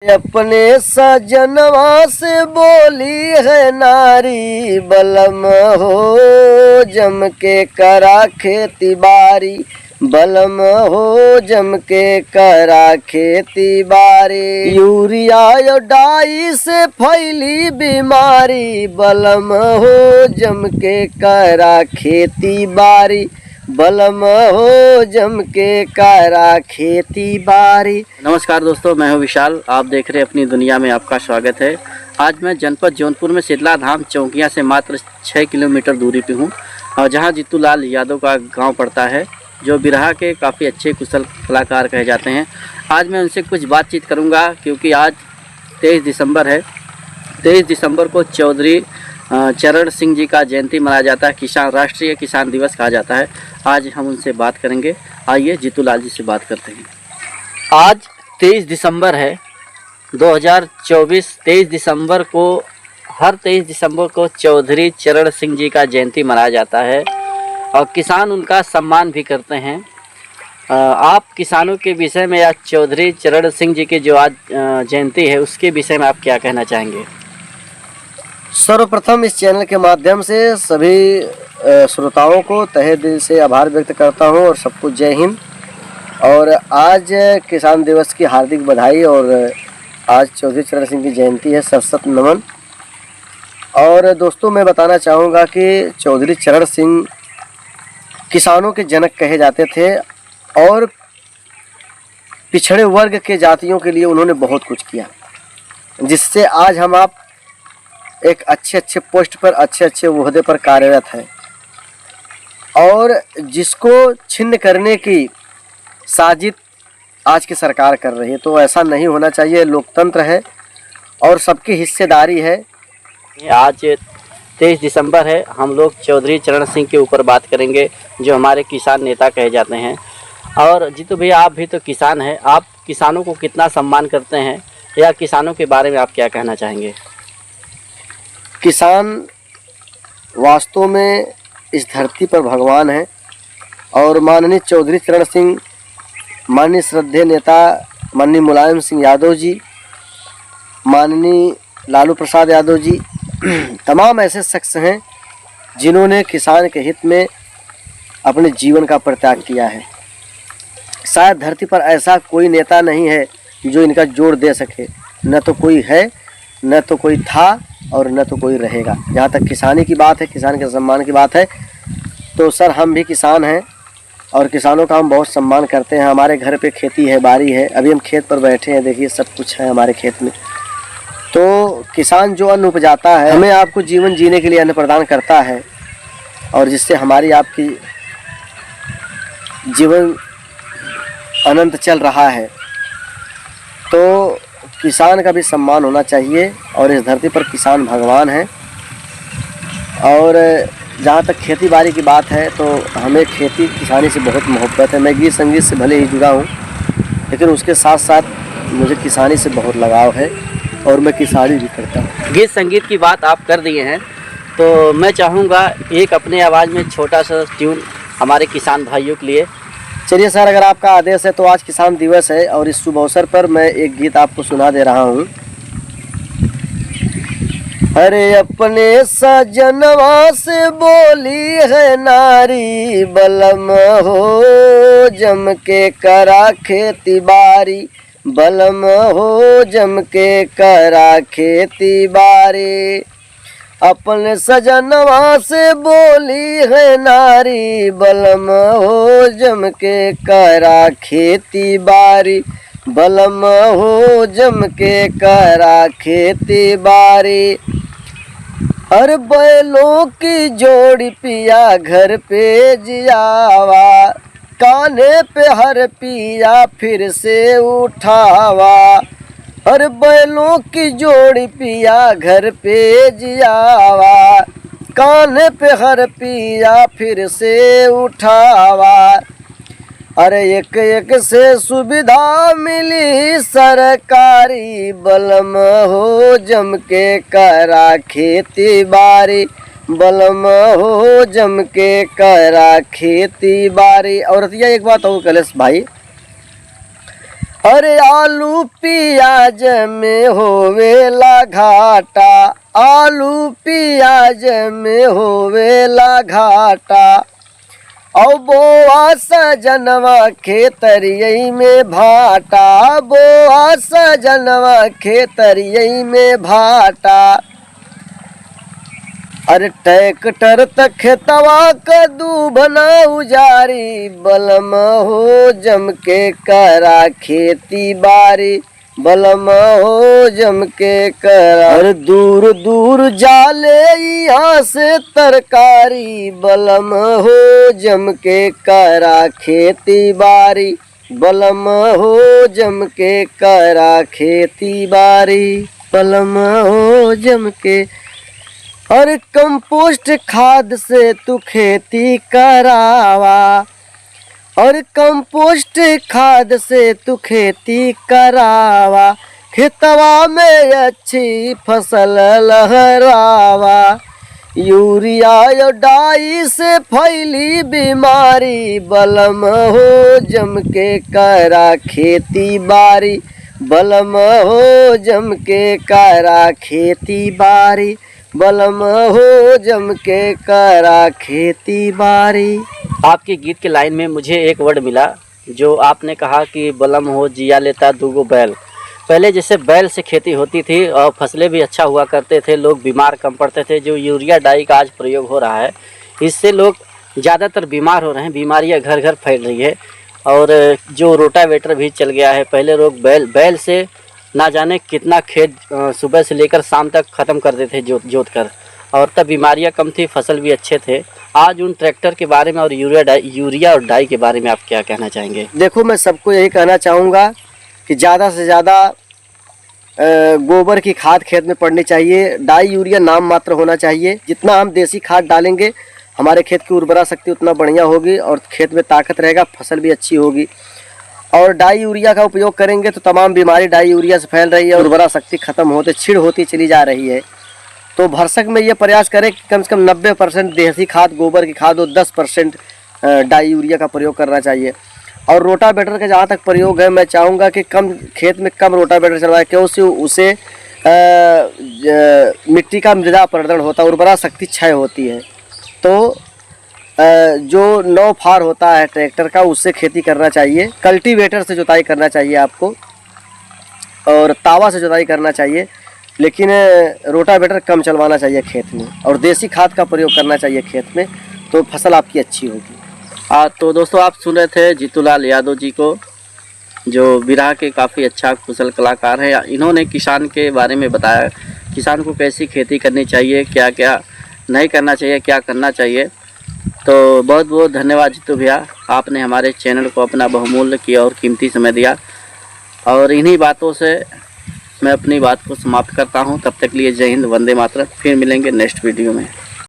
अपने सजनवा से बोली है नारी, बलम हो जम के करा खेती बारी, बलम हो जम के करा खेती बारी। यूरिया और डाई से फैली बीमारी, बलम हो जम के करा खेती बारी, बलम हो जम के करा खेती बारी। नमस्कार दोस्तों, मैं हूं विशाल। आप देख रहे हैं अपनी दुनिया में, आपका स्वागत है। आज मैं जनपद जौनपुर में शीतला धाम चौकिया से मात्र 6 किलोमीटर दूरी पे हूं, और जहां जीतू लाल यादव का गांव पड़ता है, जो बिरहा के काफ़ी अच्छे कुशल कलाकार कहे जाते हैं। आज मैं उनसे कुछ बातचीत करूँगा, क्योंकि आज 23 दिसंबर है। 23 दिसंबर को चौधरी चरण सिंह जी का जयंती मनाया जाता है। राष्ट्रीय किसान दिवस कहा जाता है। आज हम उनसे बात करेंगे। आइए जीतू लाल जी से बात करते हैं। आज 23 दिसंबर है 2024। 23 दिसंबर को, हर 23 दिसंबर को चौधरी चरण सिंह जी का जयंती मनाया जाता है, और किसान उनका सम्मान भी करते हैं। आप किसानों के विषय में या चौधरी चरण सिंह जी की जो आज जयंती है, उसके विषय में आप क्या कहना चाहेंगे? सर्वप्रथम इस चैनल के माध्यम से सभी श्रोताओं को तहे दिल से आभार व्यक्त करता हूं, और सबको जय हिंद। और आज किसान दिवस की हार्दिक बधाई, और आज चौधरी चरण सिंह की जयंती है। सत नमन। और दोस्तों, मैं बताना चाहूँगा कि चौधरी चरण सिंह किसानों के जनक कहे जाते थे, और पिछड़े वर्ग के जातियों के लिए उन्होंने बहुत कुछ किया, जिससे आज हम आप एक अच्छे पोस्ट पर, अच्छे ओहदे पर कार्यरत है। और जिसको छिन्न करने की साजिश आज की सरकार कर रही है, तो ऐसा नहीं होना चाहिए। लोकतंत्र है और सबकी हिस्सेदारी है। आज 23 दिसंबर है, हम लोग चौधरी चरण सिंह के ऊपर बात करेंगे, जो हमारे किसान नेता कहे जाते हैं। और जीतू भैया, आप भी तो किसान हैं, आप किसानों को कितना सम्मान करते हैं, या किसानों के बारे में आप क्या कहना चाहेंगे? किसान वास्तव में इस धरती पर भगवान है, और माननीय चौधरी चरण सिंह, माननीय श्रद्धेय नेता माननीय मुलायम सिंह यादव जी, माननीय लालू प्रसाद यादव जी, तमाम ऐसे शख्स हैं जिन्होंने किसान के हित में अपने जीवन का परित्याग किया है। शायद धरती पर ऐसा कोई नेता नहीं है जो इनका जोड़ दे सके। न तो कोई है, न तो कोई था, और न तो कोई रहेगा। जहाँ तक किसानी की बात है, किसान के सम्मान की बात है, तो सर हम भी किसान हैं, और किसानों का हम बहुत सम्मान करते हैं। हमारे घर पे खेती है, बाड़ी है। अभी हम खेत पर बैठे हैं, देखिए सब कुछ है हमारे खेत में। तो किसान जो अन्न उपजाता है, हमें आपको जीवन जीने के लिए अन्न प्रदान करता है, और जिससे हमारी आपकी जीवन अनंत चल रहा है। तो किसान का भी सम्मान होना चाहिए, और इस धरती पर किसान भगवान है। और जहाँ तक खेती बाड़ी की बात है, तो हमें खेती किसानी से बहुत मोहब्बत है। मैं गीत संगीत से भले ही जुड़ा हूँ, लेकिन उसके साथ साथ मुझे किसानी से बहुत लगाव है, और मैं किसानी भी करता हूँ। गीत संगीत की बात आप कर दिए हैं, तो मैं चाहूँगा एक अपने आवाज़ में छोटा सा ट्यून हमारे किसान भाइयों के लिए। चलिए सर, अगर आपका आदेश है, तो आज किसान दिवस है, और इस शुभ अवसर पर मैं एक गीत आपको सुना दे रहा हूँ। अरे अपने सजनवा से बोली है नारी, बलम हो जम के करा खेती बारी, बलम हो जम के करा खेती बारी। अपने सजनवा से बोली है नारी, बलम हो जम के करा खेती बारी, बलम हो जम के करा खेती बारी। हर बैलों की जोड़ी पिया घर पे जियावा, कान्हे पे हर पिया फिर से उठावा। हर बैलों की जोड़ी पिया घर पे जियावा, कान्हे पे हर पिया फिर से उठावा। अरे एक एक से सुविधा मिली सरकारी, बलम हो जम के करा खेती बारी, बलम हो जम के करा खेती बारी। और एक बात और कलेश भाई, अरे आलू पियाज में होवेला घाटा, आलू पियाज में होवेला घाटा। औ बोआ सजनवा खेतरियई में भाटा, बोआ सजनवा खेतरियई में भाटा। अरे ट्रैक्टर तक खेतवा कदू बना उजारी, बलम हो जम के करा खेती बारी, बलम हो जम के करा। अरे दूर दूर जाले यहाँ से तरकारी, बलम हो जम के करा खेती बारी, बलम हो जम के करा खेती बारी, बलम हो जम के। और कंपोस्ट खाद से तू खेती करावा, और कंपोस्ट खाद से तू खेती करावा, खेतवा में अच्छी फसल लहरावा। यूरिया और डाई से फैली बीमारी, बलम हो जम के करा खेती बारी, बलम हो जम के करा खेती बारी, बलम हो जम के करा खेती बारी। आपके गीत के लाइन में मुझे एक वर्ड मिला जो आपने कहा कि बलम हो जिया लेता दूगो बैल। पहले जैसे बैल से खेती होती थी और फसलें भी अच्छा हुआ करते थे, लोग बीमार कम पड़ते थे। जो यूरिया डाई का आज प्रयोग हो रहा है इससे लोग ज़्यादातर बीमार हो रहे हैं, बीमारियां घर घर फैल रही है। और जो रोटावेटर भी चल गया है, पहले लोग बैल से ना जाने कितना खेत सुबह से लेकर शाम तक ख़त्म करते थे जोत कर, और तब बीमारियां कम थी, फसल भी अच्छे थे। आज उन ट्रैक्टर के बारे में और यूरिया और डाई के बारे में आप क्या कहना चाहेंगे? देखो, मैं सबको यही कहना चाहूँगा कि ज़्यादा से ज़्यादा गोबर की खाद खेत में पड़नी चाहिए। डाई यूरिया नाम मात्र होना चाहिए। जितना हम देसी खाद डालेंगे हमारे खेत की उर्वरा शक्ति उतना बढ़िया होगी और खेत में ताकत रहेगा, फसल भी अच्छी होगी। और डाई यूरिया का उपयोग करेंगे तो तमाम बीमारी डाई यूरिया से फैल रही है, उर्वरा शक्ति खत्म होते छिड़ होती चली जा रही है। तो भरसक में ये प्रयास करें कि कम से कम 90% देसी खाद गोबर की खाद और 10% डाई यूरिया का प्रयोग करना चाहिए। और रोटावेटर का जहाँ तक प्रयोग है, मैं चाहूँगा कि कम खेत में कम रोटावेटर चलवाए, क्योंकि उससे मिट्टी का मृदा अपरदन होता है, उर्वरा शक्ति क्षय होती है। तो जो नौ फार होता है ट्रैक्टर का, उससे खेती करना चाहिए। कल्टीवेटर से जुताई करना चाहिए आपको, और तावा से जुताई करना चाहिए, लेकिन रोटावेटर कम चलवाना चाहिए खेत में, और देसी खाद का प्रयोग करना चाहिए खेत में, तो फसल आपकी अच्छी होगी। तो दोस्तों, आप सुन रहे थे जीतूलाल यादव जी को, जो बिरहा के काफ़ी अच्छा कुशल कलाकार हैं। इन्होंने किसान के बारे में बताया, किसान को कैसी खेती करनी चाहिए, क्या क्या नहीं करना चाहिए, क्या करना चाहिए। तो बहुत बहुत धन्यवाद जीतू भैया, आपने हमारे चैनल को अपना बहुमूल्य किया और कीमती समय दिया। और इन्हीं बातों से मैं अपनी बात को समाप्त करता हूं। तब तक लिए जय हिंद, वंदे मातरम। फिर मिलेंगे नेक्स्ट वीडियो में।